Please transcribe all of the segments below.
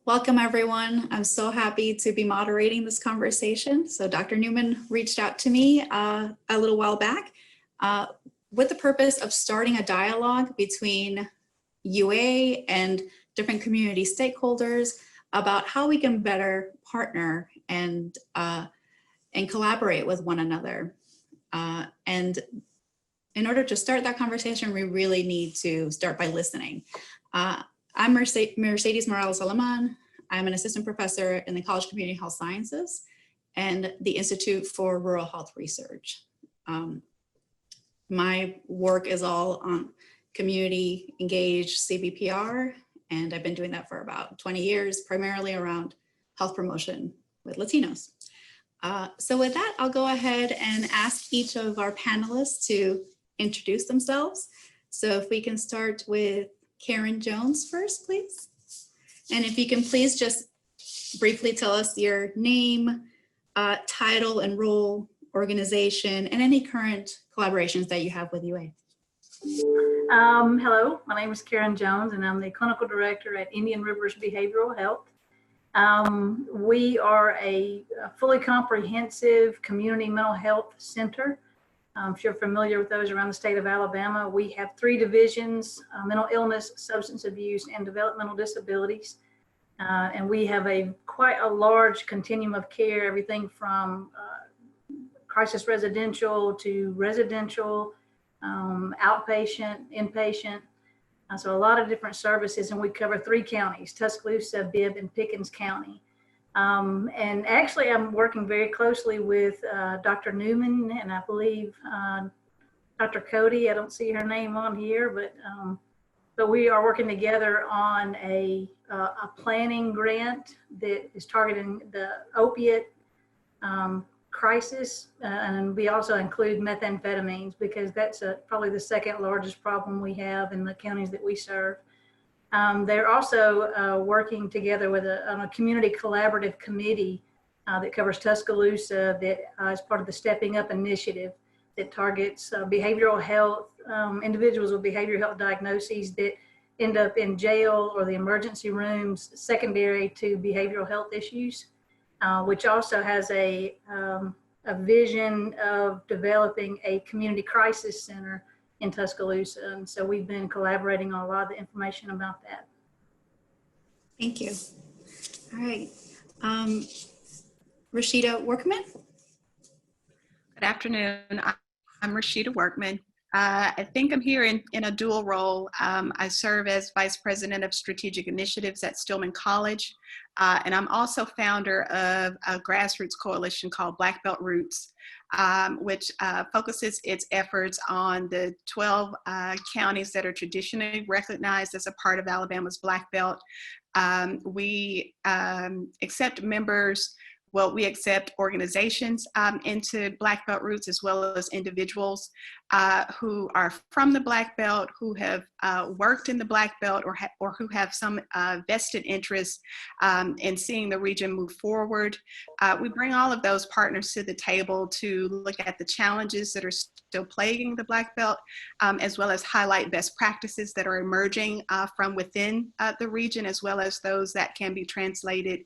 Welcome, everyone. I'm so happy to be moderating this conversation. So Dr. Newman reached out to me a little while back with the purpose of starting a dialogue between UA and different community stakeholders about how we can better partner and collaborate with one another. And in order to start that conversation, we really need to start by listening. I'm Mercedes Morales Alaman. I'm an assistant professor in the College of Community Health Sciences and the Institute for Rural Health Research. My work is all on community engaged CBPR, and I've been doing that for about 20 years, primarily around health promotion with Latinos. So with that, I'll go ahead and ask each of our panelists to introduce themselves. So if we can start with Karen Jones first, please. And if you can please just briefly tell us your name, title and role, organization, and any current collaborations that you have with UA. Hello, my name is Karen Jones, and I'm the clinical director at Indian Rivers Behavioral Health. We are a fully comprehensive community mental health center. If you're familiar with those around the state of Alabama, we have 3 divisions: mental illness, substance abuse, and developmental disabilities. And we have quite a large continuum of care, everything from crisis residential to residential, outpatient, inpatient. So a lot of different services, and we cover 3 counties: Tuscaloosa, Bibb, and Pickens County. And actually, I'm working very closely with Dr. Newman, and I believe Dr. Cody. I don't see her name on here, but we are working together on a planning grant that is targeting the opiate crisis, and we also include methamphetamines because that's probably the 2nd largest problem we have in the counties that we serve. They're also working together with on a community collaborative committee that covers Tuscaloosa, that is part of the Stepping Up initiative that targets behavioral health, individuals with behavioral health diagnoses that end up in jail or the emergency rooms secondary to behavioral health issues, which also has a vision of developing a community crisis center in Tuscaloosa. And so we've been collaborating on a lot of the information about that. Thank you. All right. Rashida Workman. Good afternoon. I'm Rashida Workman. I think I'm here in a dual role. I serve as Vice President of Strategic Initiatives at Stillman College, and I'm also founder of a grassroots coalition called Black Belt Roots, which focuses its efforts on the 12 counties that are traditionally recognized as a part of Alabama's Black Belt. We accept members. Well, we accept organizations into Black Belt Roots, as well as individuals who are from the Black Belt, who have worked in the Black Belt, or who have some vested interest in seeing the region move forward. We bring all of those partners to the table to look at the challenges that are still plaguing the Black Belt, as well as highlight best practices that are emerging from within the region, as well as those that can be translated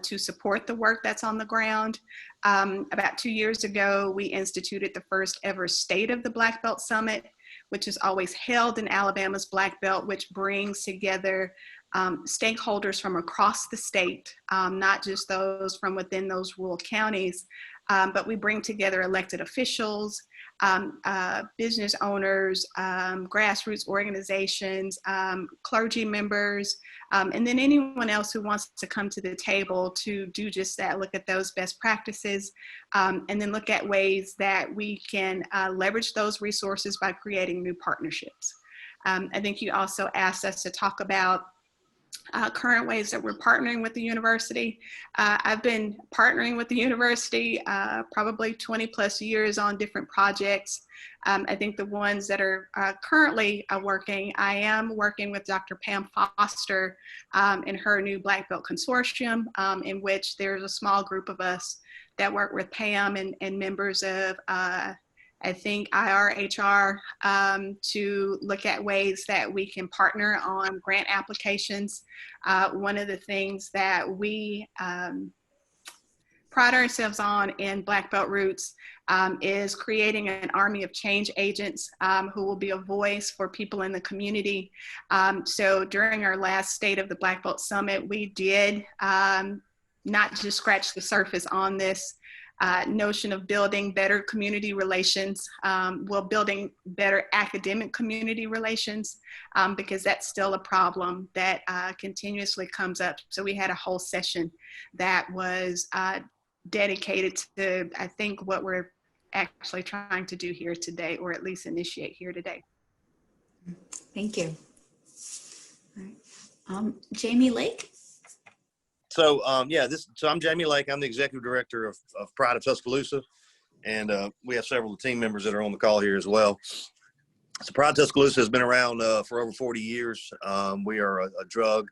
to support the work that's on the ground. About 2 years ago, we instituted the first ever State of the Black Belt Summit, which is always held in Alabama's Black Belt, which brings together stakeholders from across the state, not just those from within those rural counties, but we bring together elected officials, business owners, grassroots organizations, clergy members, and then anyone else who wants to come to the table to do just that, look at those best practices, and then look at ways that we can leverage those resources by creating new partnerships. I think you also asked us to talk about current ways that we're partnering with the university. I've been partnering with the university probably 20 plus years on different projects. I think the ones that are currently working, I am working with Dr. Pam Foster in her new Black Belt Consortium, in which there's a small group of us that work with Pam and members of I think IRHR to look at ways that we can partner on grant applications. One of the things that we pride ourselves on in Black Belt Roots is creating an army of change agents who will be a voice for people in the community. So during our last State of the Black Belt Summit, we did not just scratch the surface on this notion of building better community relations, building better academic community relations, because that's still a problem that continuously comes up. So we had a whole session that was dedicated to, I think, what we're actually trying to do here today, or at least initiate here today. Thank you. All right. Jamie Lake. So so I'm Jamie Lake. I'm the executive director of Pride of Tuscaloosa, and we have several team members that are on the call here as well. So Pride of Tuscaloosa has been around for over 40 years. We are a drug,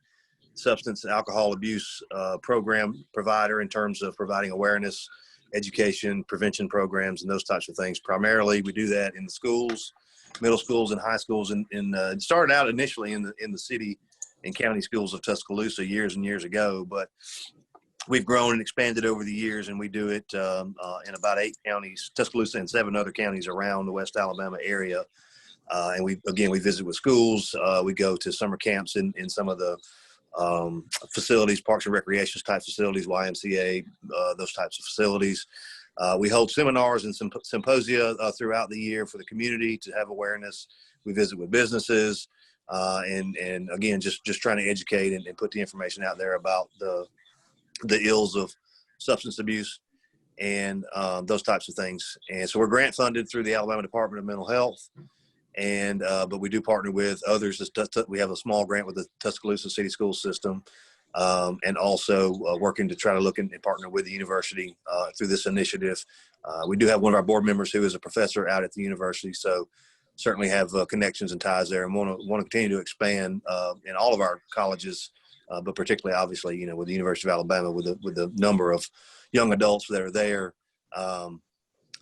substance, and alcohol abuse program provider in terms of providing awareness, education, prevention programs, and those types of things. Primarily, we do that in the schools, middle schools, and high schools. It started out initially in the city and county schools of Tuscaloosa years and years ago, but we've grown and expanded over the years, and we do it in about 8 counties, Tuscaloosa and 7 other counties around the West Alabama area. And we visit with schools. We go to summer camps in some of the facilities, parks and recreation type facilities, YMCA, those types of facilities. We hold seminars and symposia throughout the year for the community to have awareness. We visit with businesses. And again, just trying to educate and put the information out there about the ills of substance abuse and those types of things. And so we're grant funded through the Alabama Department of Mental Health. And but we do partner with others. We have a small grant with the Tuscaloosa City School System, and also working to try to look and partner with the university through this initiative. We do have one of our board members who is a professor out at the university, so certainly have connections and ties there, and want to continue to expand in all of our colleges, but particularly, obviously, with the University of Alabama, with the number of young adults that are there.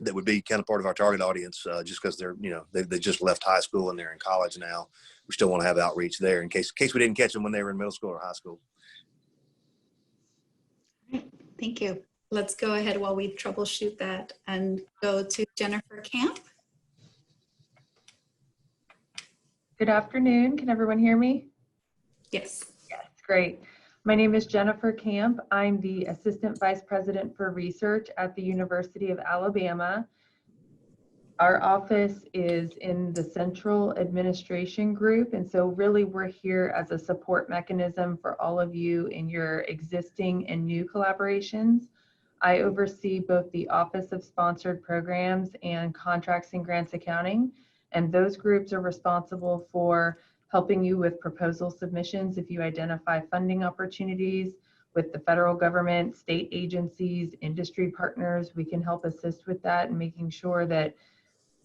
That would be kind of part of our target audience, just because they're, they just left high school and they're in college now. We still want to have outreach there in case we didn't catch them when they were in middle school or high school. Thank you. Let's go ahead while we troubleshoot that and go to Jennifer Camp. Good afternoon. Can everyone hear me? Yes. Yes, great. My name is Jennifer Camp. I'm the Assistant Vice President for Research at the University of Alabama. Our office is in the Central Administration Group, and so really we're here as a support mechanism for all of you in your existing and new collaborations. I oversee both the Office of Sponsored Programs and Contracts and Grants Accounting, and those groups are responsible for helping you with proposal submissions if you identify funding opportunities with the federal government, state agencies, industry partners. We can help assist with that and making sure that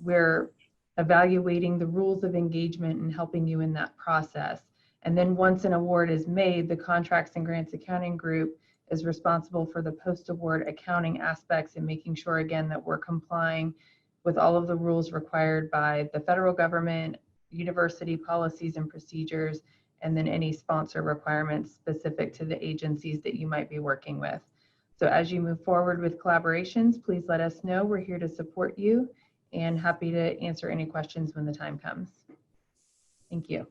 we're evaluating the rules of engagement and helping you in that process. And then once an award is made, the Contracts and Grants Accounting Group is responsible for the post-award accounting aspects and making sure, again, that we're complying with all of the rules required by the federal government, university policies and procedures, and then any sponsor requirements specific to the agencies that you might be working with. So as you move forward with collaborations, please let us know. We're here to support you and happy to answer any questions when the time comes. Thank you.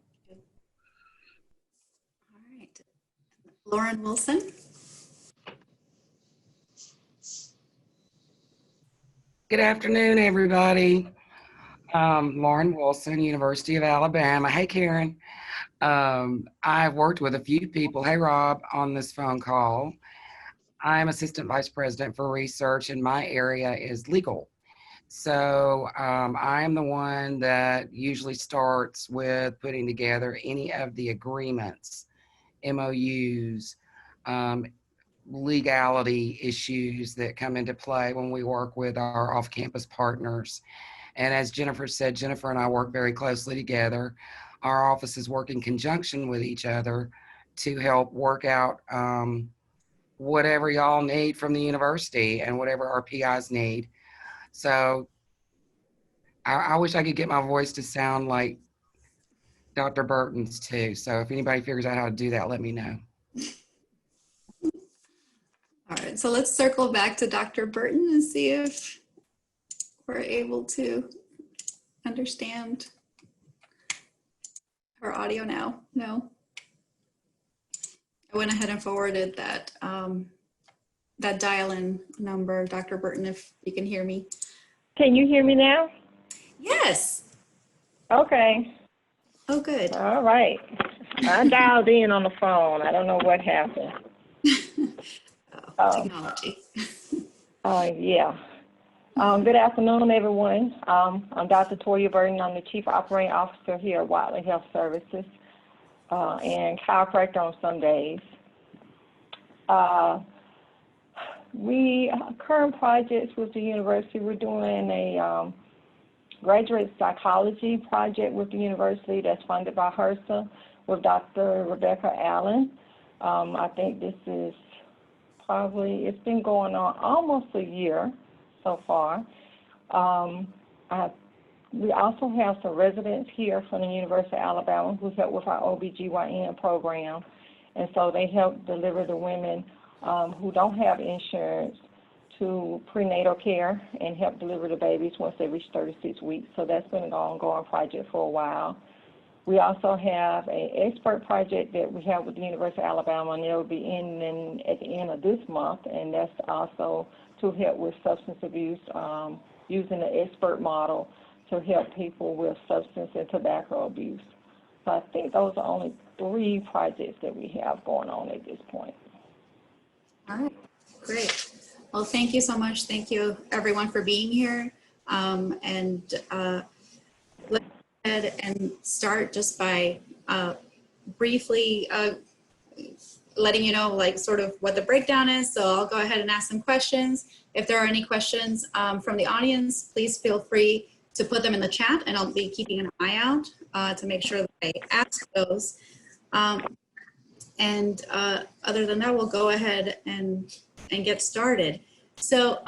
All right. Lauren Wilson. Good afternoon, everybody. Lauren Wilson, University of Alabama. Hey, Karen. I've worked with a few people, hey, Rob, on this phone call. I'm Assistant Vice President for Research, and my area is legal. So I'm the one that usually starts with putting together any of the agreements, MOUs, legality issues that come into play when we work with our off-campus partners. And as Jennifer said, Jennifer and I work very closely together. Our offices work in conjunction with each other to help work out whatever y'all need from the university and whatever our PIs need. So I wish I could get my voice to sound like Dr. Burton's too. So if anybody figures out how to do that, let me know. All right, so let's circle back to Dr. Burton and see if we're able to understand her audio now. No. I went ahead and forwarded that that dial-in number, Dr. Burton, if you can hear me. Can you hear me now? Yes. Okay. Oh, good. All right. I dialed in on the phone. I don't know what happened. Technology. Yeah. Good afternoon, everyone. I'm Dr. Toya Burton. I'm the Chief Operating Officer here at Watley Health Services and chiropractor on some days. Current projects with the university, we're doing a graduate psychology project with the university that's funded by HRSA with Dr. Rebecca Allen. I think this is it's been going on almost a year so far. We also have some residents here from the University of Alabama who help with our OBGYN program. And so they help deliver the women who don't have insurance to prenatal care and help deliver the babies once they reach 36 weeks. So that's been an ongoing project for a while. We also have an expert project that we have with the University of Alabama, and it will be ending at the end of this month, and that's also to help with substance abuse, using the expert model to help people with substance and tobacco abuse. So I think those are only 3 projects that we have going on at this point. All right, great. Well, thank you so much. Thank you, everyone, for being here. Let's go ahead and start just by briefly letting you know, like, sort of what the breakdown is. So I'll go ahead and ask some questions. If there are any questions from the audience, please feel free to put them in the chat, and I'll be keeping an eye out to make sure that I ask those. Other than that, we'll go ahead and get started. So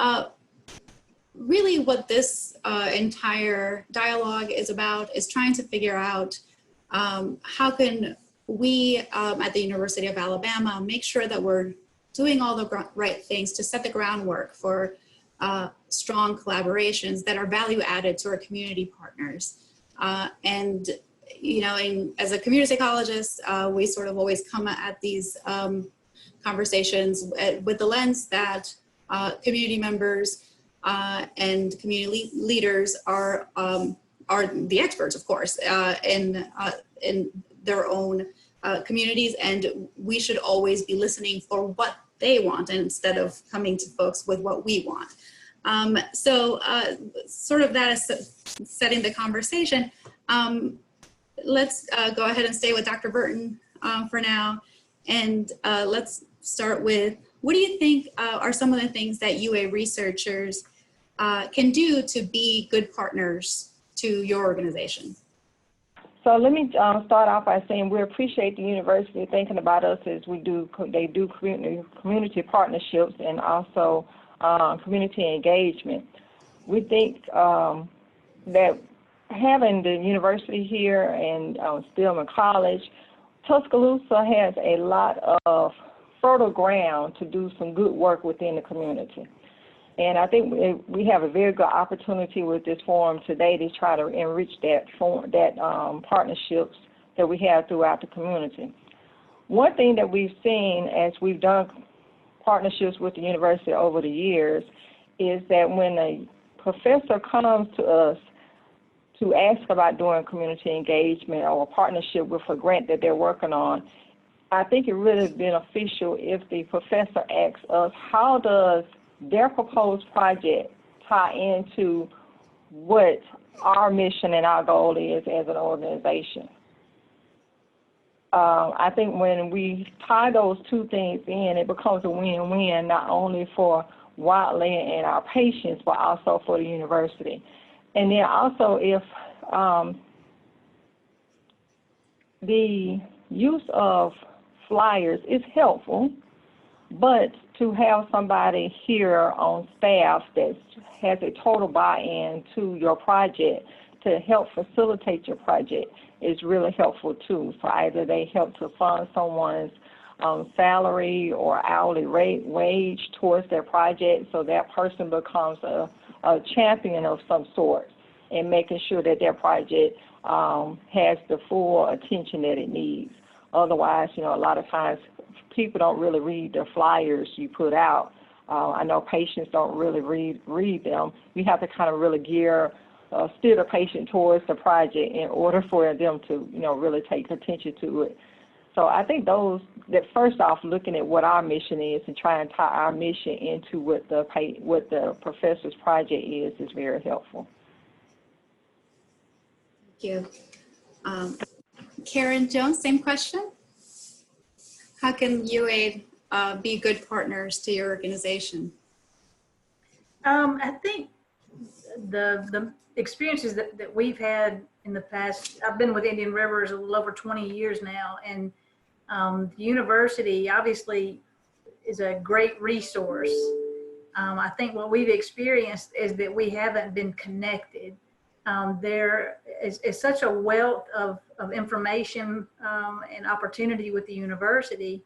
really what this entire dialogue is about is trying to figure out how can we at the University of Alabama make sure that we're doing all the right things to set the groundwork for strong collaborations that are value added to our community partners. You know, as a community psychologist, we sort of always come at these conversations with the lens that community members and community leaders are the experts, of course, in their own communities, and we should always be listening for what they want instead of coming to folks with what we want. Sort of that is setting the conversation. Let's go ahead and stay with Dr. Burton for now, and let's start with, what do you think are some of the things that UA researchers can do to be good partners to your organization? So let me start off by saying we appreciate the university thinking about us as they do community partnerships and also community engagement. We think that having the university here and Stillman College, Tuscaloosa has a lot of fertile ground to do some good work within the community. And I think we have a very good opportunity with this forum today to try to enrich that partnerships that we have throughout the community. One thing that we've seen as we've done partnerships with the university over the years is that when a professor comes to us to ask about doing community engagement or a partnership with a grant that they're working on, I think it really is beneficial if the professor asks us, how does their proposed project tie into what our mission and our goal is as an organization? I think when we tie those two things in, it becomes a win-win, not only for Watley and our patients, but also for the university. And then also, if the use of flyers is helpful, But to have somebody here on staff that has a total buy-in to your project to help facilitate your project is really helpful too. So either they help to fund someone's salary or hourly rate wage towards their project, so that person becomes a champion of some sort in making sure that their project has the full attention that it needs. Otherwise, a lot of times people don't really read the flyers you put out. I know patients don't really read them. You have to kind of really steer the patient towards the project in order for them to, really take attention to it. So I think that first off, looking at what our mission is and trying to tie our mission into what the professor's project is very helpful. Thank you. Karen Jones, same question. How can UA be good partners to your organization? I think the experiences that we've had in the past, I've been with Indian Rivers a little over 20 years now, and the university obviously is a great resource. I think what we've experienced is that we haven't been connected. There is such a wealth of information and opportunity with the university,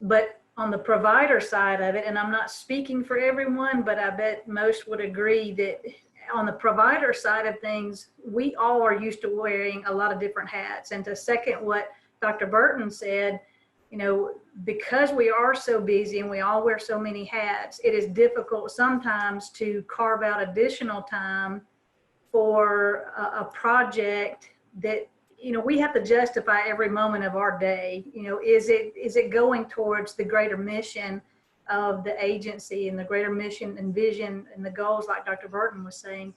but on the provider side of it, and I'm not speaking for everyone, but I bet most would agree that on the provider side of things, we all are used to wearing a lot of different hats. And to second what Dr. Burton said, because we are so busy and we all wear so many hats, it is difficult sometimes to carve out additional time for a project that, we have to justify every moment of our day. Is it going towards the greater mission of the agency and the greater mission and vision and the goals like Dr. Burton was saying?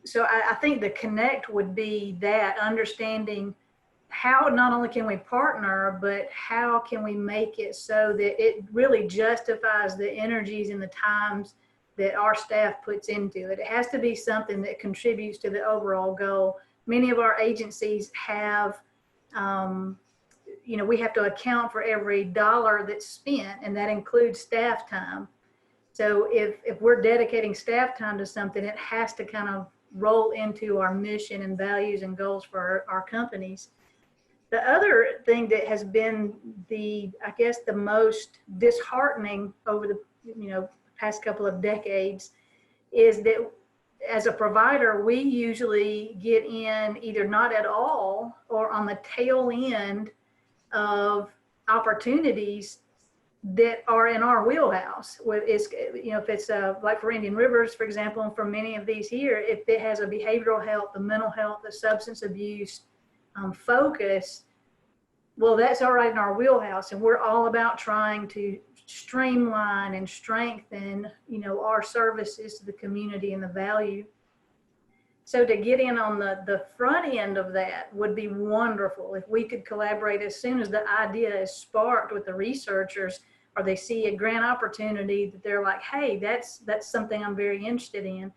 So I think the connect would be that understanding how not only can we partner, but how can we make it so that it really justifies the energies and the times that our staff puts into it. It has to be something that contributes to the overall goal. Many of our agencies have, we have to account for every dollar that's spent, and that includes staff time. So if we're dedicating staff time to something, it has to kind of roll into our mission and values and goals for our companies. The other thing that has been the most disheartening over the, past couple of decades is that as a provider, we usually get in either not at all or on the tail end of opportunities that are in our wheelhouse. If it's like for Indian Rivers, for example, and for many of these here, if it has a behavioral health, the mental health, the substance abuse focus, well, that's all right in our wheelhouse. And we're all about trying to streamline and strengthen, our services to the community and the value. So to get in on the front end of that would be wonderful if we could collaborate as soon as the idea is sparked with the researchers, or they see a grant opportunity that they're like, hey, that's something I'm very interested in.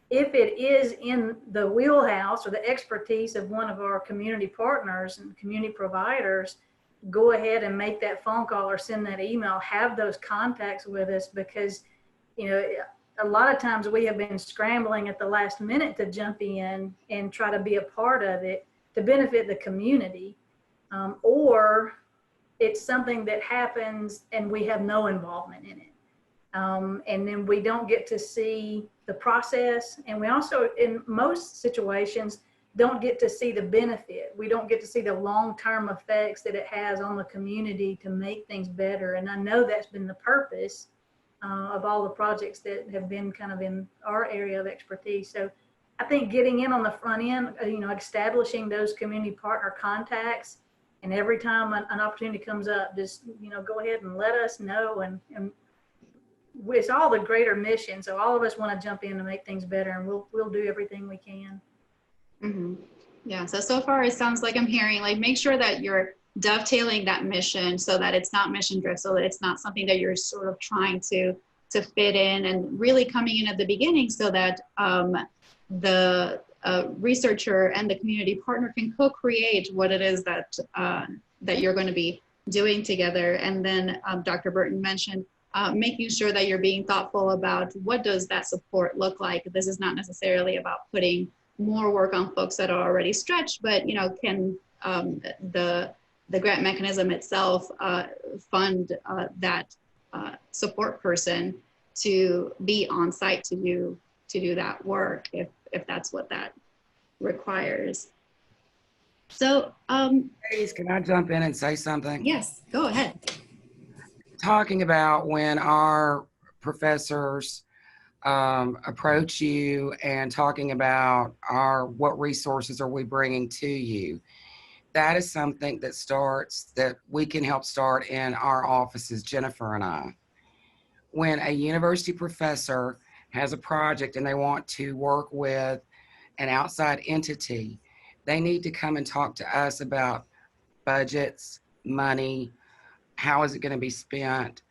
If it is in the wheelhouse or the expertise of one of our community partners and community providers, go ahead and make that phone call or send that email, have those contacts with us, because, a lot of times we have been scrambling at the last minute to jump in and try to be a part of it to benefit the community, or it's something that happens and we have no involvement in it. And then we don't get to see the process. And we also, in most situations, don't get to see the benefit. We don't get to see the long-term effects that it has on the community to make things better. And I know that's been the purpose of all the projects that have been kind of in our area of expertise. So I think getting in on the front end, establishing those community partner contacts, and every time an opportunity comes up, just, go ahead and let us know. And it's all the greater mission. So all of us want to jump in to make things better, and we'll do everything we can. Mm-hmm. Yeah. So far it sounds like I'm hearing, like, make sure that you're dovetailing that mission so that it's not mission drift, so that it's not something that you're sort of trying to fit in, and really coming in at the beginning so that the researcher and the community partner can co-create what it is that that you're going to be doing together. And then Dr. Burton mentioned making sure that you're being thoughtful about what does that support look like. This is not necessarily about putting more work on folks that are already stretched, but can the grant mechanism itself fund that support person to be on site to do that work if that's what that requires. So Ladies, can I jump in and say something? yes, go ahead. Talking about when our professors approach you and talking about what resources are we bringing to you. That is something that we can help start in our offices, Jennifer and I. When a university professor has a project and they want to work with an outside entity, they need to come and talk to us about budgets, money, how is it going to be spent,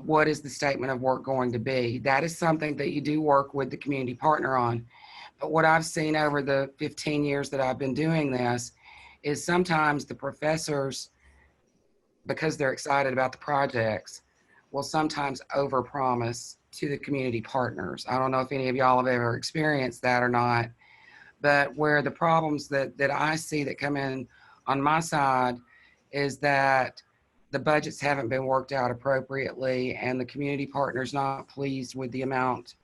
what is the statement of work going to be. That is something that you do work with the community partner on. But what I've seen over the 15 years that I've been doing this is sometimes the professors, because they're excited about the projects, will sometimes overpromise to the community partners. I don't know if any of y'all have ever experienced that or not, but where the problems that I see that come in on my side is that the budgets haven't been worked out appropriately and the community partner's not pleased with the amount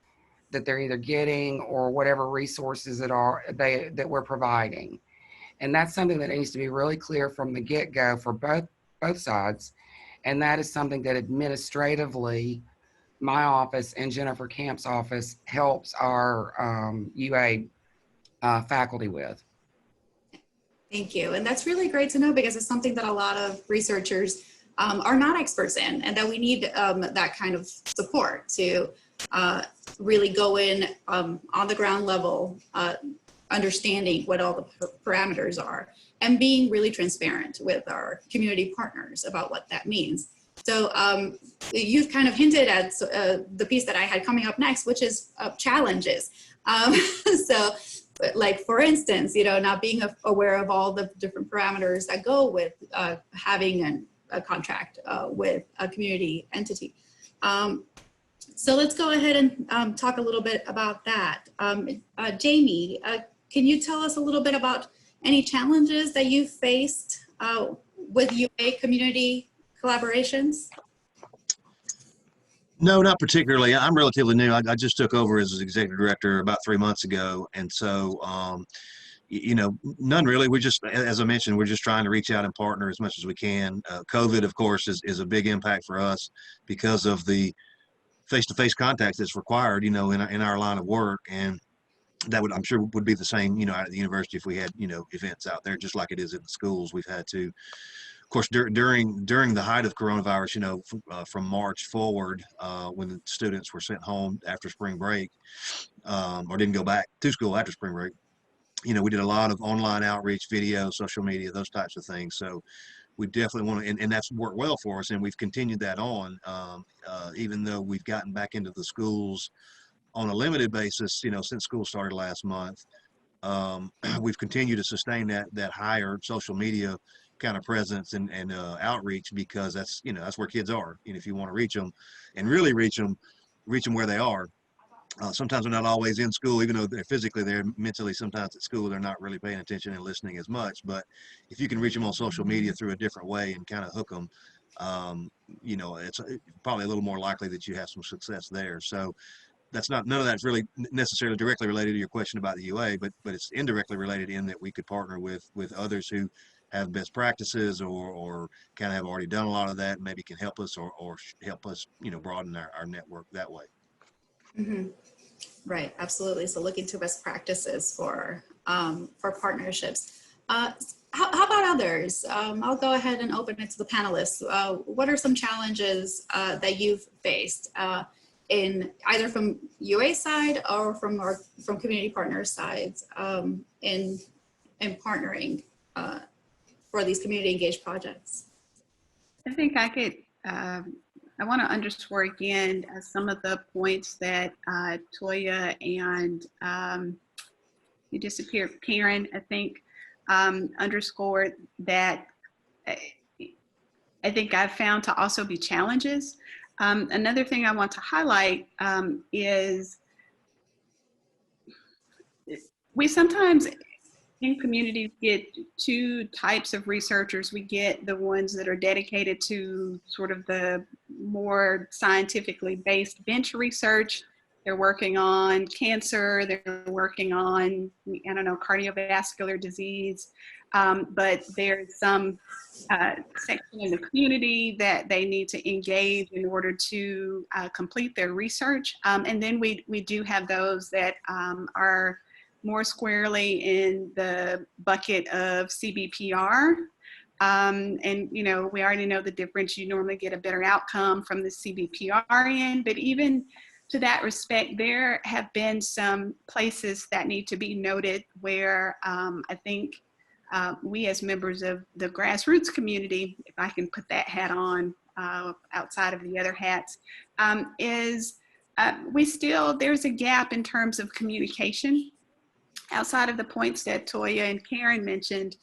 that they're either getting or whatever resources that we're providing. And that's something that needs to be really clear from the get-go for both sides. And that is something that administratively my office and Jennifer Camp's office helps our UA faculty with. Thank you. And that's really great to know because it's something that a lot of researchers are not experts in, and that we need that kind of support to really go in on the ground level, understanding what all the parameters are and being really transparent with our community partners about what that means. So you've kind of hinted at the piece that I had coming up next, which is challenges. So like, for instance, not being aware of all the different parameters that go with having a contract with a community entity. So let's go ahead and talk a little bit about that. Jamie, can you tell us a little bit about any challenges that you've faced with UA community collaborations? No, not particularly. I'm relatively new. I just took over as executive director about 3 months ago. And so, none really. We just, as I mentioned, we're just trying to reach out and partner as much as we can. COVID, of course, is a big impact for us because of the face-to-face contact that's required, in our line of work. And that I'm sure would be the same, out at the university if we had, events out there, just like it is in the schools. We've had to, of course, during the height of coronavirus, from March forward, when the students were sent home after spring break, or didn't go back to school after spring break, we did a lot of online outreach, video, social media, those types of things. So we definitely want to, and that's worked well for us, and we've continued that on, even though we've gotten back into the schools on a limited basis, since school started last month. We've continued to sustain that higher social media kind of presence and outreach, because that's where kids are. And if you want to reach them and really reach them where they are. Sometimes they're not always in school, even though they're physically there. Mentally, sometimes at school they're not really paying attention and listening as much. But if you can reach them on social media through a different way and kind of hook them, it's probably a little more likely that you have some success there. So none of that's really necessarily directly related to your question about the UA, but it's indirectly related in that we could partner with others who have best practices or kind of have already done a lot of that, and maybe can help us or help us, broaden our network that way. Mm-hmm. Right, absolutely. So looking to best practices for partnerships. How about others? I'll go ahead and open it to the panelists. What are some challenges that you've faced in either from UA side or from community partner sides in partnering for these community engaged projects? I think I could, I want to underscore again some of the points that Toya and you disappeared, Karen, I think, underscored that I think I've found to also be challenges. Another thing I want to highlight is we sometimes in communities get two types of researchers. We get the ones that are dedicated to sort of the more scientifically based bench research. They're working on cancer, they're working on, I don't know, cardiovascular disease, but there's some section in the community that they need to engage in order to complete their research. And then we do have those that are more squarely in the bucket of CBPR. And, you know, we already know the difference. You normally get a better outcome from the CBPR end, but even to that respect, there have been some places that need to be noted where I think we as members of the grassroots community, if I can put that hat on outside of the other hats, there's a gap in terms of communication outside of the points that Toya and Karen mentioned.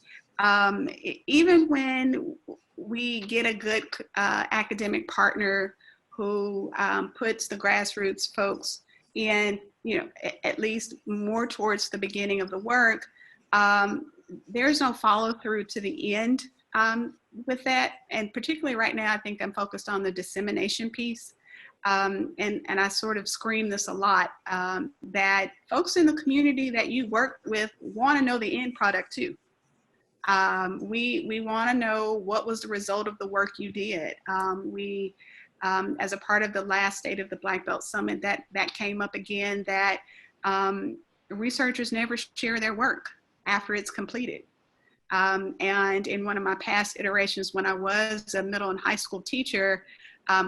Even when we get a good academic partner who puts the grassroots folks in, you know, at least more towards the beginning of the work, there's no follow through to the end with that. And particularly right now, I think I'm focused on the dissemination piece. And I sort of scream this a lot, that folks in the community that you work with want to know the end product too. We want to know what was the result of the work you did. As a part of the last State of the Black Belt Summit, that came up again, that researchers never share their work after it's completed. And in one of my past iterations, when I was a middle and high school teacher,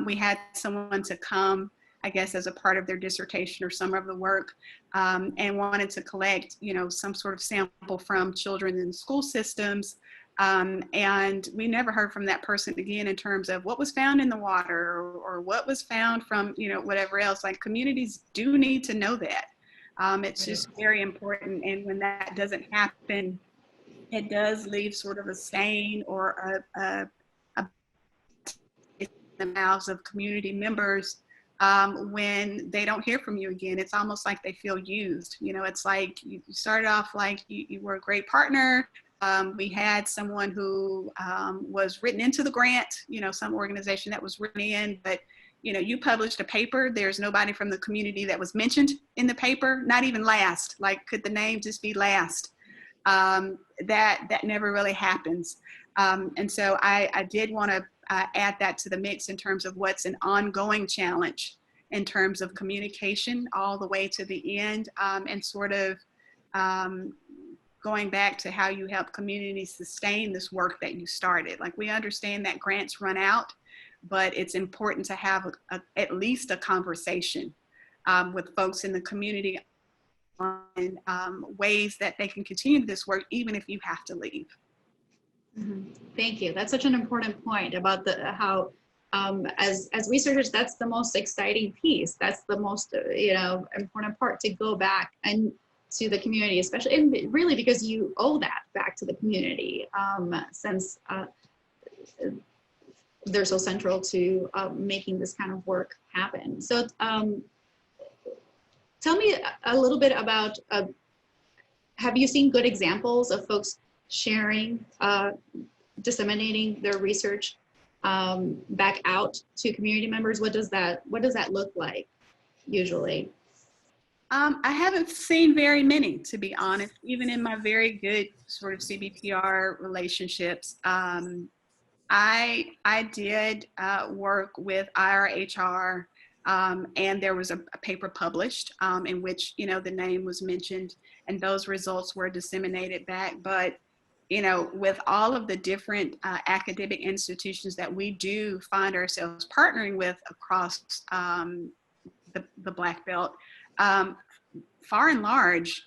we had someone to come, I guess, as a part of their dissertation or some of the work, and wanted to collect, you know, some sort of sample from children in school systems. And we never heard from that person again in terms of what was found in the water or what was found from, you know, whatever else. Like, communities do need to know that. It's just very important. And when that doesn't happen, it does leave sort of a stain or a in the mouths of community members when they don't hear from you again. It's almost like they feel used. You know, it's like you started off like you were a great partner. We had someone who was written into the grant, you know, some organization that was written in, but, you know, you published a paper. There's nobody from the community that was mentioned in the paper, not even last. Like, could the name just be last? That never really happens. And so I did want to add that to the mix in terms of what's an ongoing challenge in terms of communication all the way to the end, and sort of going back to how you help communities sustain this work that you started. Like, we understand that grants run out, but it's important to have at least a conversation with folks in the community on ways that they can continue this work even if you have to leave. Mm-hmm. Thank you. That's such an important point about how as researchers, that's the most exciting piece. That's the most important part, to go back and to the community, especially, and really because you owe that back to the community, since they're so central to making this kind of work happen. So tell me a little bit about, have you seen good examples of folks sharing, disseminating their research back out to community members? What does that look like usually? I haven't seen very many, to be honest, even in my very good sort of CBPR relationships. I did work with IRHR, and there was a paper published in which, you know, the name was mentioned, and those results were disseminated back. But, you know, with all of the different academic institutions that we do find ourselves partnering with across the Black Belt, far and large,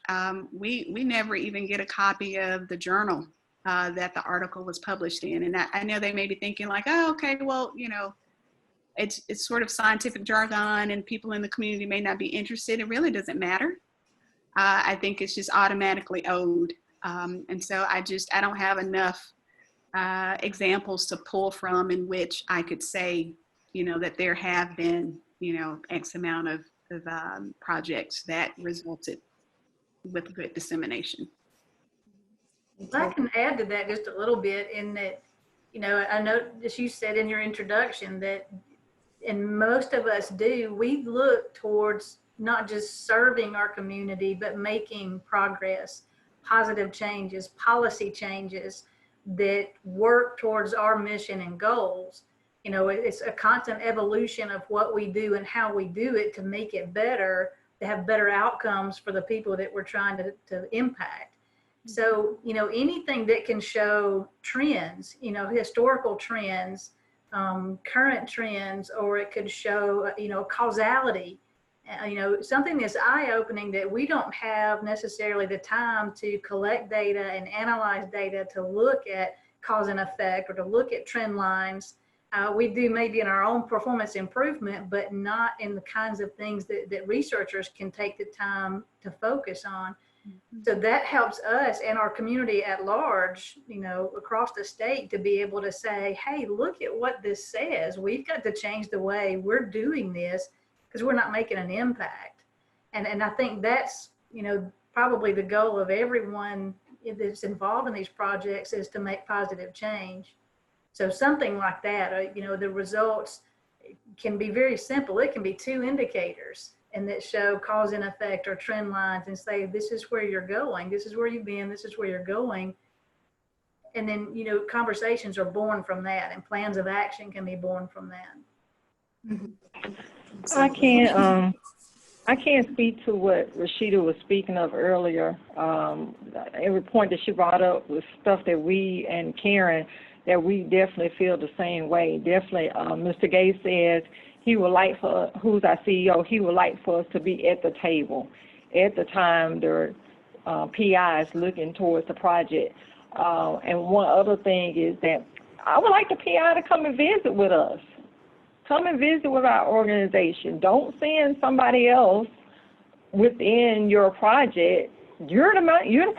we never even get a copy of the journal that the article was published in. And I know they may be thinking like, oh, okay, well, you know, it's sort of scientific jargon and people in the community may not be interested. It really doesn't matter. I think it's just automatically owed. And so I don't have enough examples to pull from in which I could say, that there have been, X amount of projects that resulted with good dissemination. I can add to that just a little bit in that, I know as you said in your introduction that, and most of us do, we look towards not just serving our community, but making progress, positive changes, policy changes that work towards our mission and goals. It's a constant evolution of what we do and how we do it to make it better, to have better outcomes for the people that we're trying to impact. So, anything that can show trends, historical trends, current trends, or it could show, causality, something that's eye-opening that we don't have necessarily the time to collect data and analyze data to look at cause and effect or to look at trend lines. We do maybe in our own performance improvement, but not in the kinds of things that researchers can take the time to focus on. So that helps us and our community at large, across the state to be able to say, hey, look at what this says. We've got to change the way we're doing this because we're not making an impact. And I think that's, probably the goal of everyone that's involved in these projects is to make positive change. So something like that, the results can be very simple. It can be 2 indicators and that show cause and effect or trend lines and say, this is where you're going. This is where you've been. This is where you're going. And then, conversations are born from that and plans of action can be born from that. Mm-hmm. I can't speak to what Rashida was speaking of earlier. Every point that she brought up was stuff that we and Karen, that we definitely feel the same way. Definitely, Mr. Gates says he would like for, who's our CEO, he would like for us to be at the table at the time the PI is looking towards the project. And one other thing is that I would like the PI to come and visit with us. Come and visit with our organization. Don't send somebody else within your project. You're the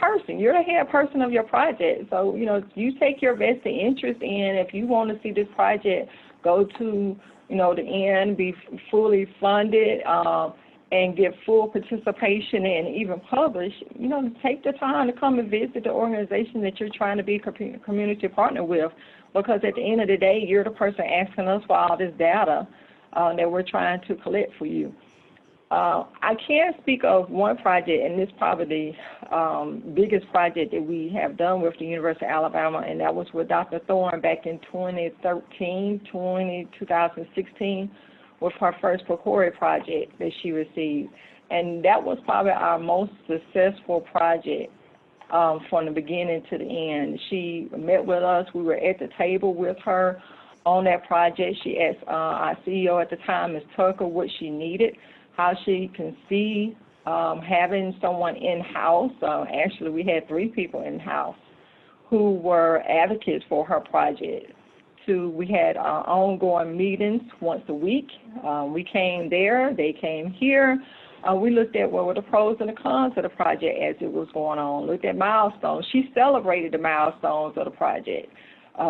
person. You're the head person of your project. So, you take your vested interest in, if you want to see this project go to, the end, be fully funded, and get full participation and even publish, take the time to come and visit the organization that you're trying to be a community partner with. Because at the end of the day, you're the person asking us for all this data that we're trying to collect for you. I can speak of one project, and this is probably the biggest project that we have done with the University of Alabama, and that was with Dr. Thorne back in 2016, with her first PCORI project that she received. And that was probably our most successful project from the beginning to the end. She met with us. We were at the table with her on that project. She asked our CEO at the time, Ms. Tucker, what she needed, how she can see having someone in-house. Actually, we had 3 people in-house who were advocates for her project. We had ongoing meetings once a week. We came there, they came here. We looked at what were the pros and the cons of the project as it was going on, looked at milestones. She celebrated the milestones of the project.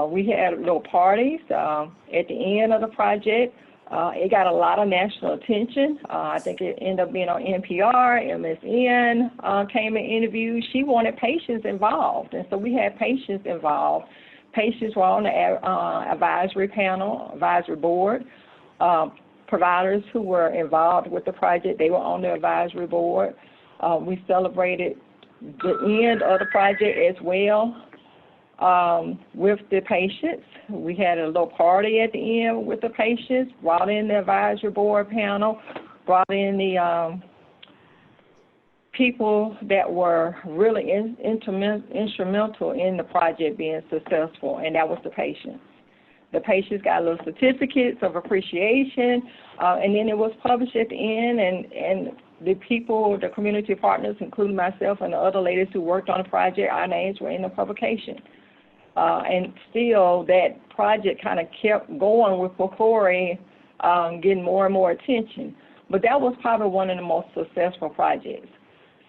We had little parties at the end of the project. It got a lot of national attention. I think it ended up being on NPR, MSN came and interviewed. She wanted patients involved, and so we had patients involved. Patients were on the advisory panel, advisory board. Providers who were involved with the project, they were on the advisory board. We celebrated the end of the project as well with the patients. We had a little party at the end with the patients, brought in the advisory board panel, brought in the people that were really instrumental in the project being successful, and that was the patients. The patients got little certificates of appreciation, and then it was published at the end, and the people, the community partners, including myself and the other ladies who worked on the project, our names were in the publication. And still, that project kind of kept going with PCORI, getting more and more attention. But that was probably one of the most successful projects.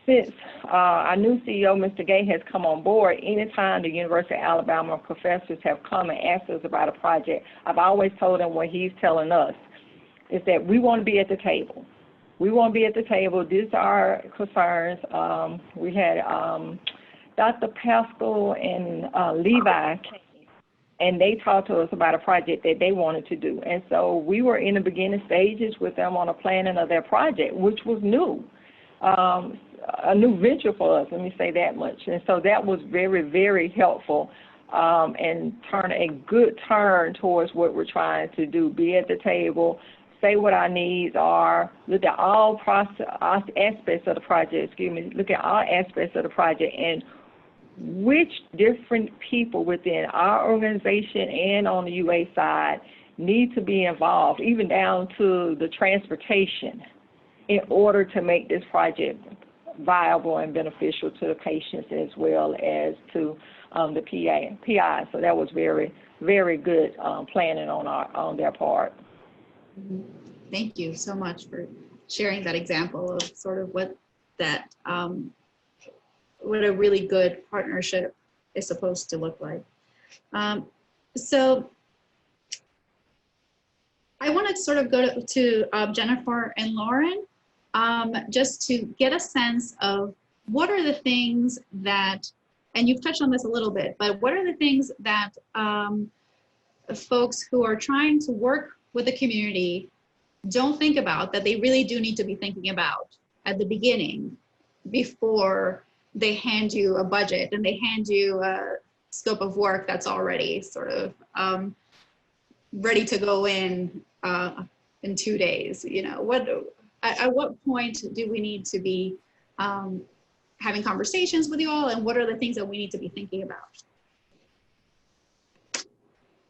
since our new CEO, Mr. Gay, has come on board, anytime the University of Alabama professors have come and asked us about a project, I've always told them what he's telling us, is that we want to be at the table. We want to be at the table. These are our concerns. We had Dr. Pascal and Levi came, and they talked to us about a project that they wanted to do. And so we were in the beginning stages with them on a planning of their project, which was new. A new venture for us, let me say that much. And so that was very, very helpful, and turn a good turn towards what we're trying to do. Be at the table, say what our needs are, look at all aspects of the project, look at all aspects of the project and which different people within our organization and on the UA side need to be involved, even down to the transportation, in order to make this project viable and beneficial to the patients as well as to the PI. So that was very, very good planning on their part. Thank you so much for sharing that example of sort of what that what a really good partnership is supposed to look like. So I want to sort of go to Jennifer and Lauren, just to get a sense of what are the things that, and you've touched on this a little bit, but what are the things that folks who are trying to work with the community don't think about that they really do need to be thinking about at the beginning before they hand you a budget and they hand you a scope of work that's already sort of ready to go in 2 days? You know, at what point do we need to be having conversations with you all, and what are the things that we need to be thinking about?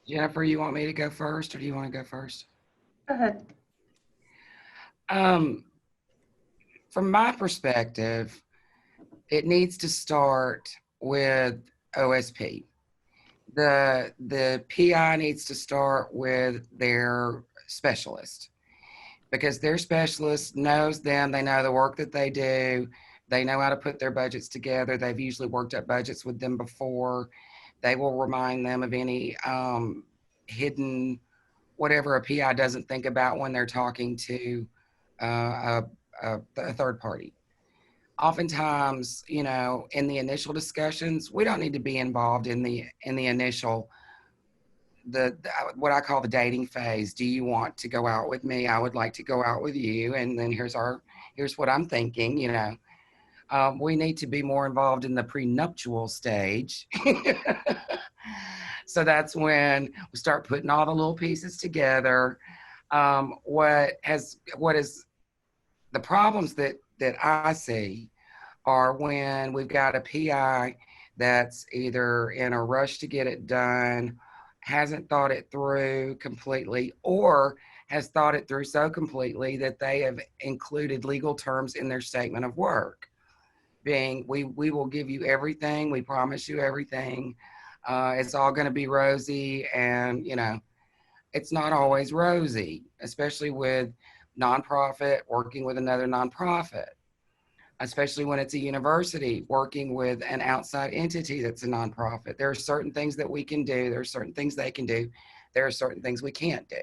Jennifer, you want me to go first, or do you want to go first? Go ahead. From my perspective, it needs to start with OSP. The PI needs to start with their specialist, because their specialist knows them. They know the work that they do. They know how to put their budgets together. They've usually worked up budgets with them before. They will remind them of any hidden, whatever a PI doesn't think about when they're talking to a third party. Oftentimes, you know, in the initial discussions, we don't need to be involved in the initial, what I call the dating phase. Do you want to go out with me? I would like to go out with you. And then here's what I'm thinking, you know. We need to be more involved in the prenuptial stage. So that's when we start putting all the little pieces together. What is the problems that I see are when we've got a PI that's either in a rush to get it done, hasn't thought it through completely, or has thought it through so completely that they have included legal terms in their statement of work, being we will give you everything, we promise you everything, it's all going to be rosy. And you know, it's not always rosy, especially with nonprofit working with another nonprofit, especially when it's a university working with an outside entity that's a nonprofit. There are certain things that we can do. There are certain things they can do. There are certain things we can't do.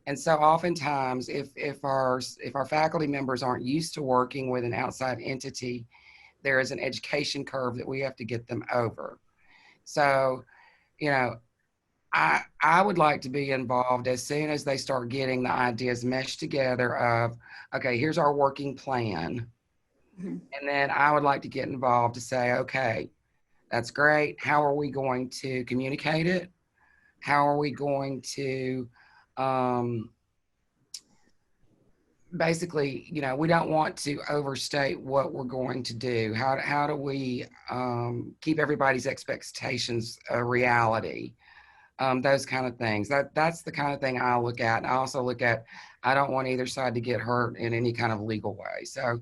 And so oftentimes, if our faculty members aren't used to working with an outside entity, there is an education curve that we have to get them over. So, you know, I would like to be involved as soon as they start getting the ideas meshed together of, okay, here's our working plan. Mm-hmm. And then I would like to get involved to say, okay, that's great. How are we going to communicate it? How are we going to, basically, you know, we don't want to overstate what we're going to do. How do we keep everybody's expectations a reality? Those kind of things. That's the kind of thing I look at. And I also look at, I don't want either side to get hurt in any kind of legal way. So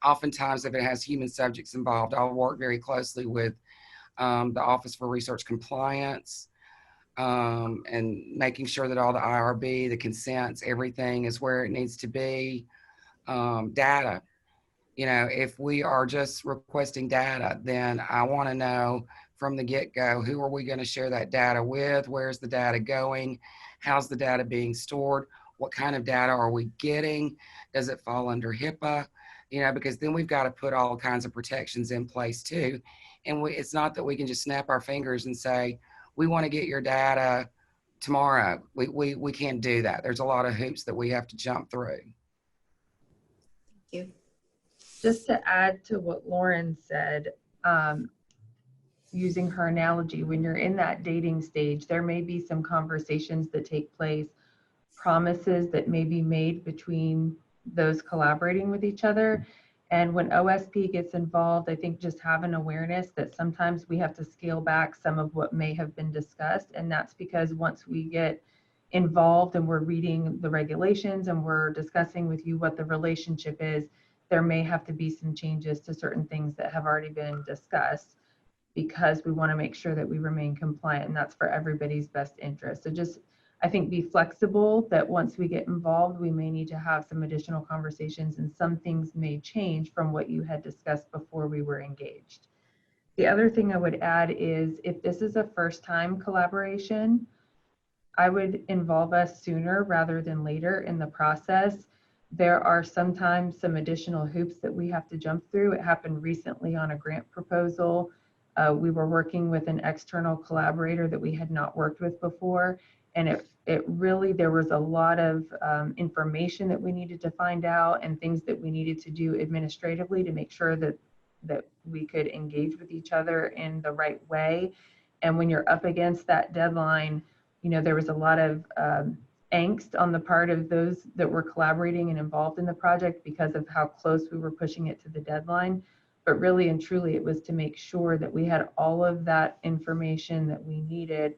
oftentimes, if it has human subjects involved, I'll work very closely with the Office for Research Compliance, and making sure that all the IRB, the consents, everything is where it needs to be. Data, You know, if we are just requesting data, then I want to know from the get-go, who are we going to share that data with? Where's the data going? How's the data being stored? What kind of data are we getting? Does it fall under HIPAA? You know, because then we've got to put all kinds of protections in place too. And it's not that we can just snap our fingers and say, we want to get your data tomorrow. We can't do that. There's a lot of hoops that we have to jump through. Thank you. Just to add to what Lauren said, using her analogy, when you're in that dating stage, there may be some conversations that take place, promises that may be made between those collaborating with each other. And when OSP gets involved, I think just have an awareness that sometimes we have to scale back some of what may have been discussed. And that's because once we get involved and we're reading the regulations and we're discussing with you what the relationship is, there may have to be some changes to certain things that have already been discussed, because we want to make sure that we remain compliant, and that's for everybody's best interest. So just, I think, be flexible that once we get involved, we may need to have some additional conversations, and some things may change from what you had discussed before we were engaged. The other thing I would add is, if this is a first-time collaboration, I would involve us sooner rather than later in the process. There are sometimes some additional hoops that we have to jump through. It happened recently on a grant proposal. We were working with an external collaborator that we had not worked with before. And it really, there was a lot of information that we needed to find out and things that we needed to do administratively to make sure that we could engage with each other in the right way. And when you're up against that deadline, you know, there was a lot of angst on the part of those that were collaborating and involved in the project because of how close we were pushing it to the deadline. But really and truly, it was to make sure that we had all of that information that we needed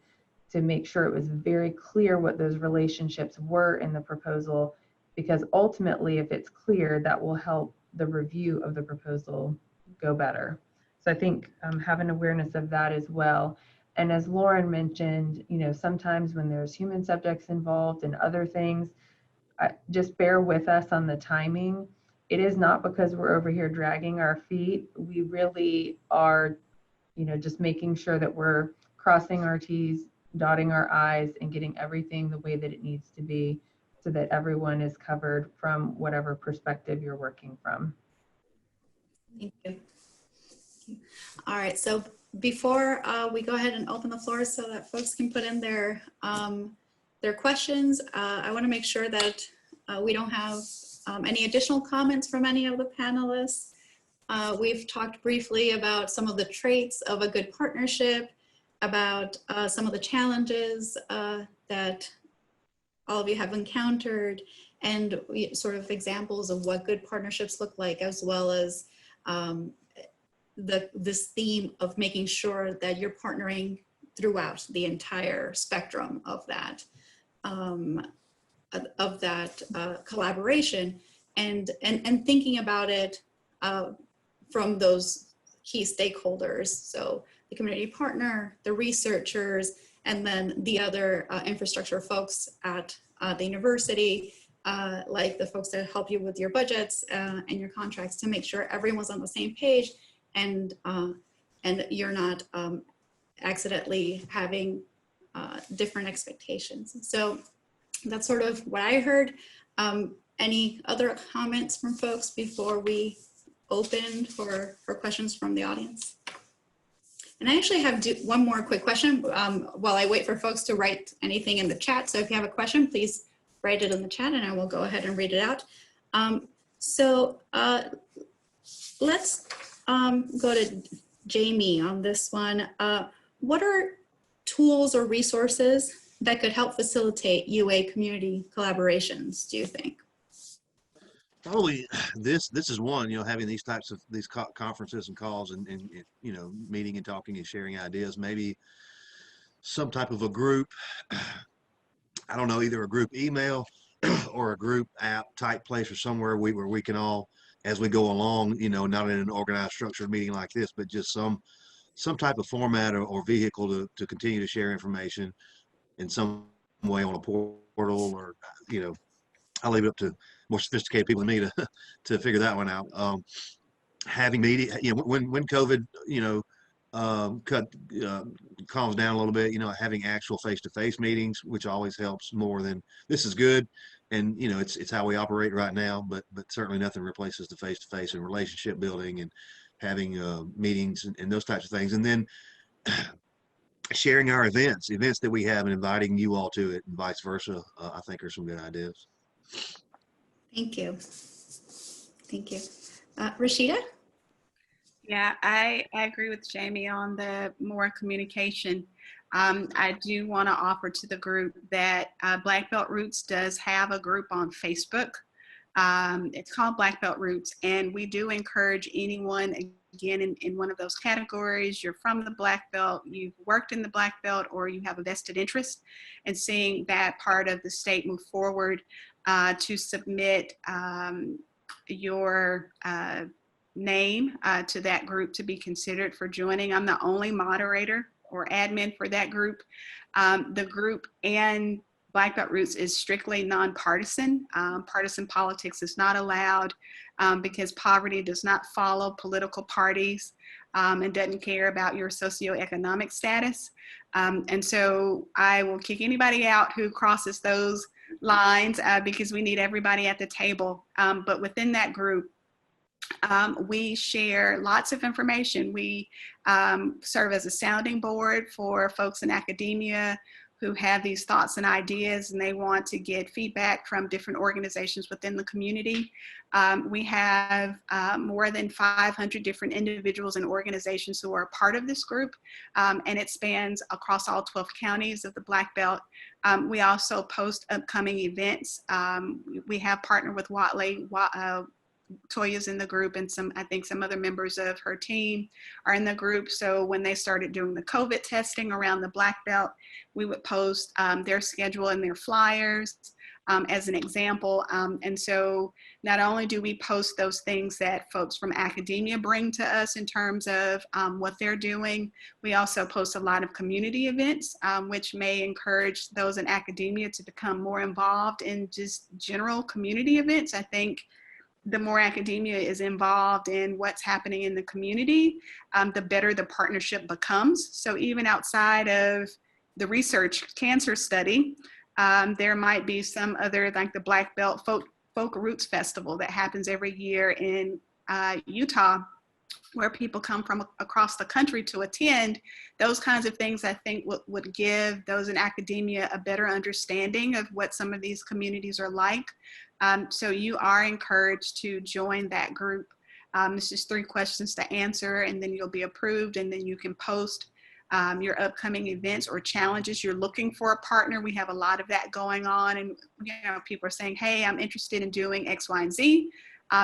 to make sure it was very clear what those relationships were in the proposal, because ultimately, if it's clear, that will help the review of the proposal go better. So I think having awareness of that as well. And as Lauren mentioned, you know, sometimes when there's human subjects involved and other things, just bear with us on the timing. It is not because we're over here dragging our feet. We really are, you know, just making sure that we're crossing our T's, dotting our I's, and getting everything the way that it needs to be so that everyone is covered from whatever perspective you're working from. Thank you. All right, so before we go ahead and open the floor so that folks can put in their questions, I want to make sure that we don't have any additional comments from any of the panelists. We've talked briefly about some of the traits of a good partnership, about some of the challenges that all of you have encountered, and sort of examples of what good partnerships look like, as well as this theme of making sure that you're partnering throughout the entire spectrum of that collaboration, and thinking about it from those key stakeholders. So the community partner, the researchers, and then the other infrastructure folks at the university, like the folks that help you with your budgets and your contracts, to make sure everyone's on the same page, and you're not accidentally having different expectations. So that's sort of what I heard. Any other comments from folks before we open for questions from the audience? And I actually have one more quick question while I wait for folks to write anything in the chat. So if you have a question, please write it in the chat and I will go ahead and read it out. Let's go to Jamie on this one. What are tools or resources that could help facilitate UA community collaborations, do you think? Probably this is one, you know, having these types of conferences and calls and you know, meeting and talking and sharing ideas, maybe some type of a group, I don't know, either a group email or a group app type place or somewhere where we can all, as we go along, you know, not in an organized structured meeting like this, but just some type of format or vehicle to continue to share information in some way on a portal or, you know, I'll leave it up to more sophisticated people than me to figure that one out. Having media, when COVID, calms down a little bit, having actual face-to-face meetings, which always helps more than this is good. And, it's how we operate right now, but certainly nothing replaces the face-to-face and relationship building and having meetings and those types of things. And then sharing our events that we have and inviting you all to it and vice versa, I think are some good ideas. Thank you. Thank you. Rashida? Yeah, I agree with Jamie on the more communication. I do want to offer to the group that Black Belt Roots does have a group on Facebook. It's called Black Belt Roots, and we do encourage anyone, again, in one of those categories, you're from the Black Belt, you've worked in the Black Belt, or you have a vested interest in seeing that part of the state move forward, to submit your name to that group to be considered for joining. I'm the only moderator or admin for that group. The group and Black Belt Roots is strictly nonpartisan. Partisan politics is not allowed because poverty does not follow political parties and doesn't care about your socioeconomic status. And so I will kick anybody out who crosses those lines because we need everybody at the table. But within that group, we share lots of information. We serve as a sounding board for folks in academia who have these thoughts and ideas and they want to get feedback from different organizations within the community. We have more than 500 different individuals and organizations who are part of this group, and it spans across all 12 counties of the Black Belt. We also post upcoming events. We have partnered with Watley. Toya's in the group, and I think some other members of her team are in the group. So when they started doing the COVID testing around the Black Belt, we would post their schedule and their flyers as an example. And so not only do we post those things that folks from academia bring to us in terms of what they're doing, we also post a lot of community events, which may encourage those in academia to become more involved in just general community events. I think the more academia is involved in what's happening in the community, the better the partnership becomes. So even outside of the research cancer study, there might be some other, like the Black Belt Folk Roots Festival that happens every year in Utah, where people come from across the country to attend. Those kinds of things I think would give those in academia a better understanding of what some of these communities are like. So you are encouraged to join that group. It's just 3 questions to answer, and then you'll be approved, and then you can post your upcoming events or challenges. You're looking for a partner. We have a lot of that going on, and people are saying, hey, I'm interested in doing X, Y, and Z.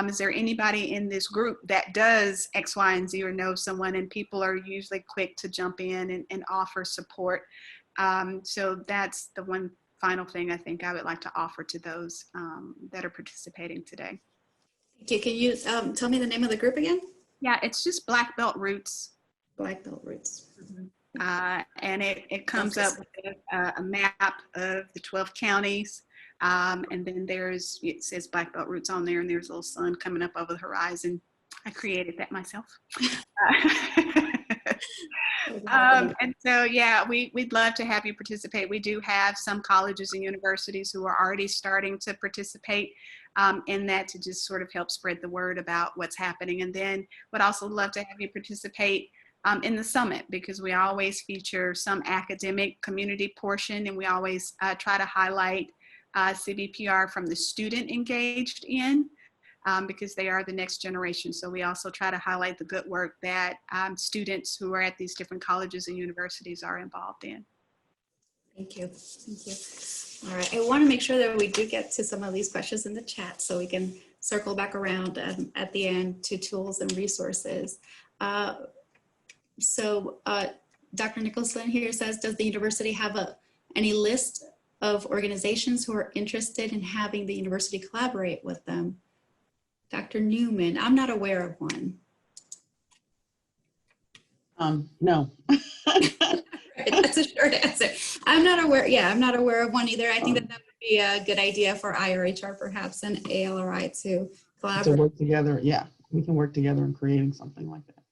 Is there anybody in this group that does X, Y, and Z or knows someone? And people are usually quick to jump in and offer support. So that's the one final thing I think I would like to offer to those that are participating today. Thank you. Can you tell me the name of the group again? Yeah, it's just Black Belt Roots. Black Belt Roots. And it comes up with a map of the 12 counties. And then it says Black Belt Roots on there, and there's a little sun coming up over the horizon. I created that myself. And so, yeah, we'd love to have you participate. We do have some colleges and universities who are already starting to participate in that, to just sort of help spread the word about what's happening. And then would also love to have you participate in the summit, because we always feature some academic community portion, and we always try to highlight CBPR from the student engaged in, because they are the next generation. So we also try to highlight the good work that students who are at these different colleges and universities are involved in. Thank you. Thank you. All right. I want to make sure that we do get to some of these questions in the chat so we can circle back around at the end to tools and resources. Dr. Nicholson here says, does the university have any list of organizations who are interested in having the university collaborate with them? Dr. Newman, I'm not aware of one. No. Right, that's a short answer. I'm not aware. Yeah, I'm not aware of one either. I think that would be a good idea for IRHR perhaps and ALRI to To collaborate. work together, yeah, we can work together in creating something like that.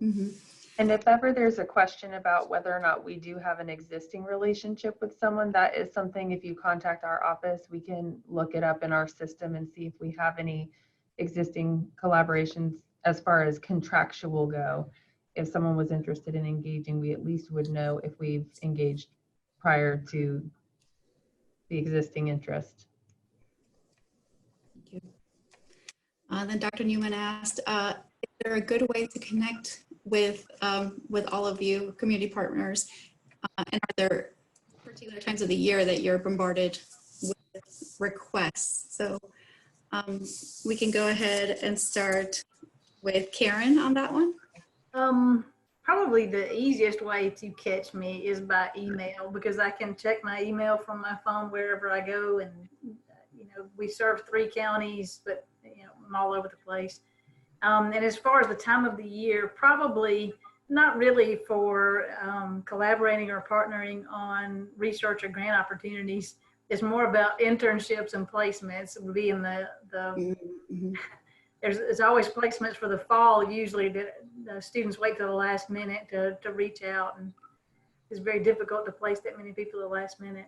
Mhm. And if ever there's a question about whether or not we do have an existing relationship with someone, that is something, if you contact our office, we can look it up in our system and see if we have any existing collaborations as far as contractual go. If someone was interested in engaging, we at least would know if we've engaged prior to the existing interest. Thank you. Then Dr. Newman asked, is there a good way to connect with all of you community partners? And are there particular times of the year that you're bombarded with requests? So we can go ahead and start with Karen on that one. Probably the easiest way to catch me is by email, because I can check my email from my phone wherever I go. And, we serve 3 counties, but, I'm all over the place. And as far as the time of the year, probably not really for collaborating or partnering on research or grant opportunities. It's more about internships and placements. It would be in Mm-hmm. there's always placements for the fall. Usually the students wait till the last minute to reach out, and it's very difficult to place that many people at the last minute.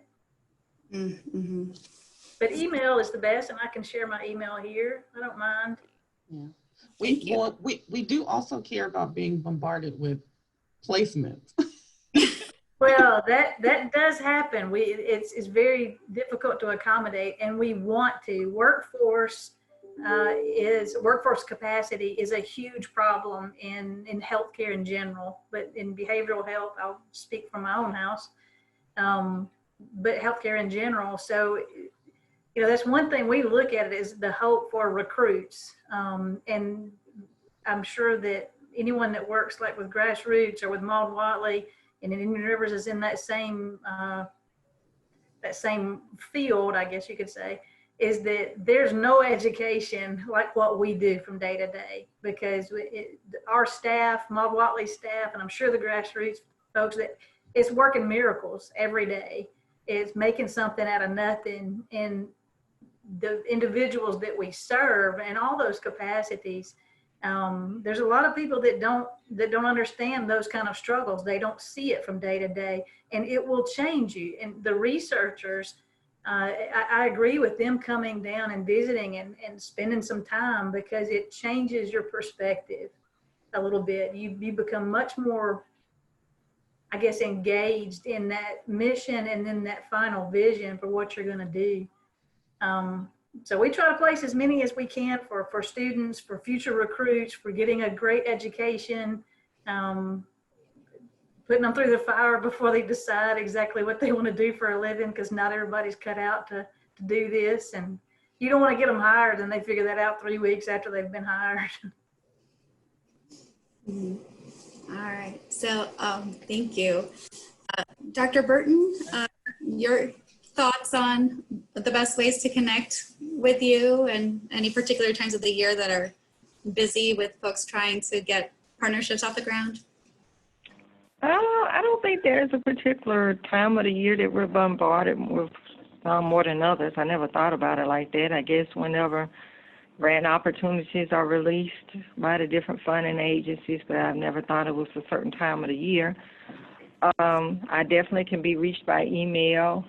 Mm-hmm. But email is the best, and I can share my email here. I don't mind. Yeah. Thank you. We do also care about being bombarded with placements. Well, that does happen. It's very difficult to accommodate, and we want to. Workforce capacity is a huge problem in healthcare in general, but in behavioral health, I'll speak from my own house, but healthcare in general. So, that's one thing we look at, it is the hope for recruits. And I'm sure that anyone that works like with grassroots or with Maud Watley and Indian Rivers is in that same field, I guess you could say, is that there's no education like what we do from day to day, because our staff, Maud Watley's staff, and I'm sure the grassroots folks, that it's working miracles every day. It's making something out of nothing. And the individuals that we serve and all those capacities, there's a lot of people that don't understand those kind of struggles. They don't see it from day to day, and it will change you. And the researchers, I agree with them coming down and visiting and spending some time, because it changes your perspective a little bit. You become much more, I guess, engaged in that mission and then that final vision for what you're going to do. So we try to place as many as we can for students, for future recruits, for getting a great education, putting them through the fire before they decide exactly what they want to do for a living, because not everybody's cut out to do this. And you don't want to get them hired and they figure that out 3 weeks after they've been hired. Mm-hmm. All right. So thank you. Dr. Burton, your thoughts on the best ways to connect with you and any particular times of the year that are busy with folks trying to get partnerships off the ground? I don't think there's a particular time of the year that we're bombarded with more than others. I never thought about it like that. I guess whenever grant opportunities are released by the different funding agencies, but I've never thought it was a certain time of the year. I definitely can be reached by email.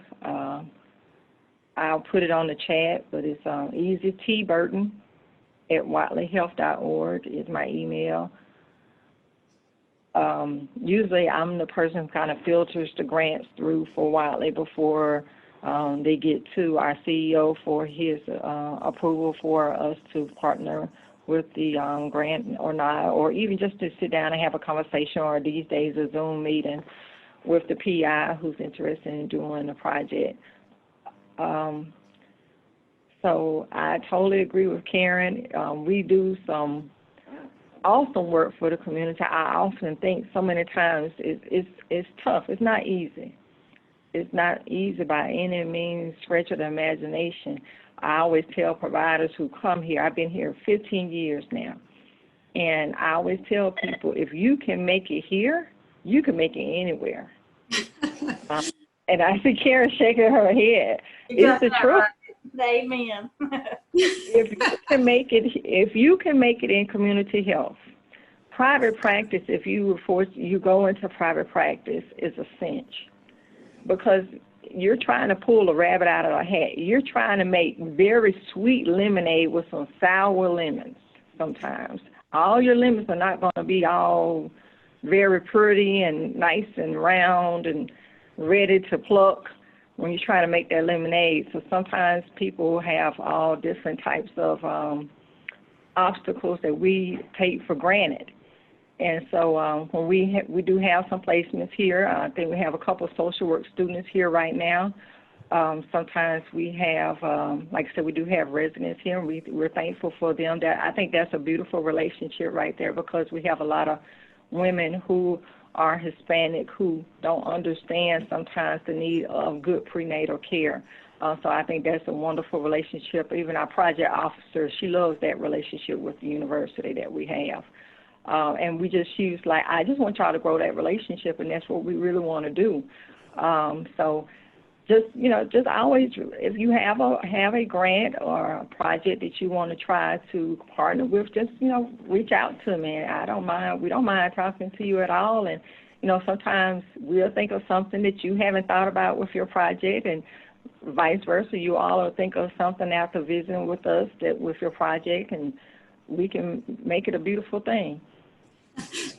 I'll put it on the chat, but it's easy. tburton@watleyhealth.org is my email. Usually I'm the person who kind of filters the grants through for Watley before they get to our CEO for his approval for us to partner with the grant or not, or even just to sit down and have a conversation, or these days a Zoom meeting with the PI who's interested in doing the project. So I totally agree with Karen. We do some awesome work for the community. I often think so many times it's tough. It's not easy. It's not easy by any means, stretch of the imagination. I always tell providers who come here, I've been here 15 years now, and I always tell people, if you can make it here, you can make it anywhere. And I see Karen shaking her head. You It's got the that truth. right. Amen. If you can make it in community health, private practice, if you go into private practice, is a cinch, because you're trying to pull a rabbit out of a hat. You're trying to make very sweet lemonade with some sour lemons sometimes. All your lemons are not going to be all very pretty and nice and round and ready to pluck when you try to make that lemonade. So sometimes people have all different types of obstacles that we take for granted. And so when we do have some placements here, I think we have a couple of social work students here right now. Sometimes we have, like I said, we do have residents here, and we're thankful for them. I think that's a beautiful relationship right there, because we have a lot of women who are Hispanic who don't understand sometimes the need of good prenatal care. So I think that's a wonderful relationship. Even our project officer, she loves that relationship with the university that we have. And she was like, I just want y'all to grow that relationship, and that's what we really want to do. So just always, if you have a grant or a project that you want to try to partner with, just, reach out to me. I don't mind. We don't mind talking to you at all. And, sometimes we'll think of something that you haven't thought about with your project, and vice versa. You all will think of something after visiting with us with your project, and we can make it a beautiful thing.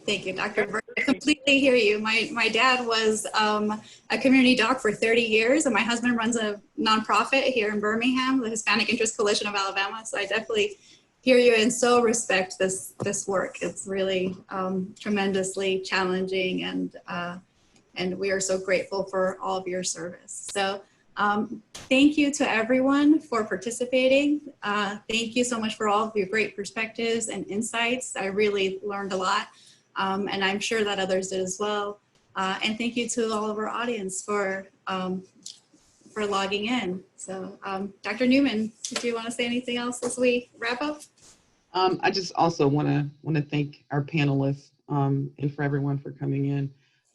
Thank you, Dr. Burke. I completely hear you. My dad was a community doc for 30 years, and my husband runs a nonprofit here in Birmingham, the Hispanic Interest Coalition of Alabama. So I definitely hear you and so respect this work. It's really tremendously challenging, and we are so grateful for all of your service. So thank you to everyone for participating. Thank you so much for all of your great perspectives and insights. I really learned a lot, and I'm sure that others did as well. And thank you to all of our audience for logging in. So Dr. Newman, did you want to say anything else as we wrap up? I just also want to thank our panelists and for everyone for coming in.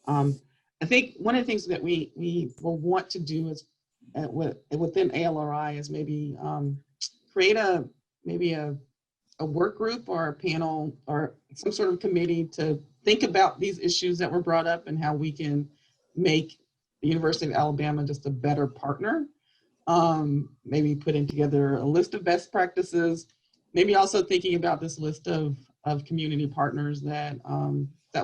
I think one of the things that we will want to do is within ALRI is maybe create a work group or a panel or some sort of committee to think about these issues that were brought up and how we can make the University of Alabama just a better partner. Maybe putting together a list of best practices, maybe also thinking about this list of community partners that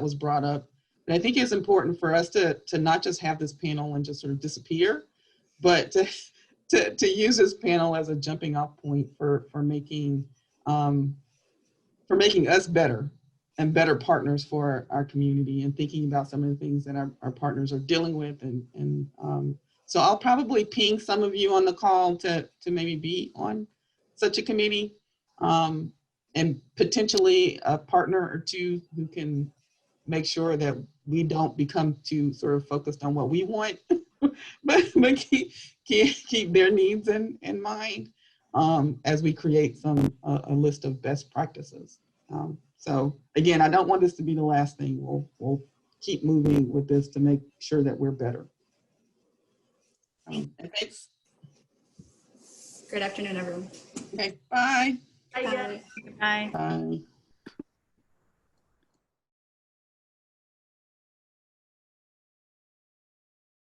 was brought up. And I think it's important for us to not just have this panel and just sort of disappear, but to use this panel as a jumping off point for making us better and better partners for our community, and thinking about some of the things that our partners are dealing with. And so I'll probably ping some of you on the call to maybe be on such a committee, and potentially a partner or two who can make sure that we don't become too sort of focused on what we want, but keep their needs in mind as we create a list of best practices. So again, I don't want this to be the last thing. We'll keep moving with this to make sure that we're better. And thanks. Good afternoon, everyone. Okay, bye. Bye, guys. Bye. Bye.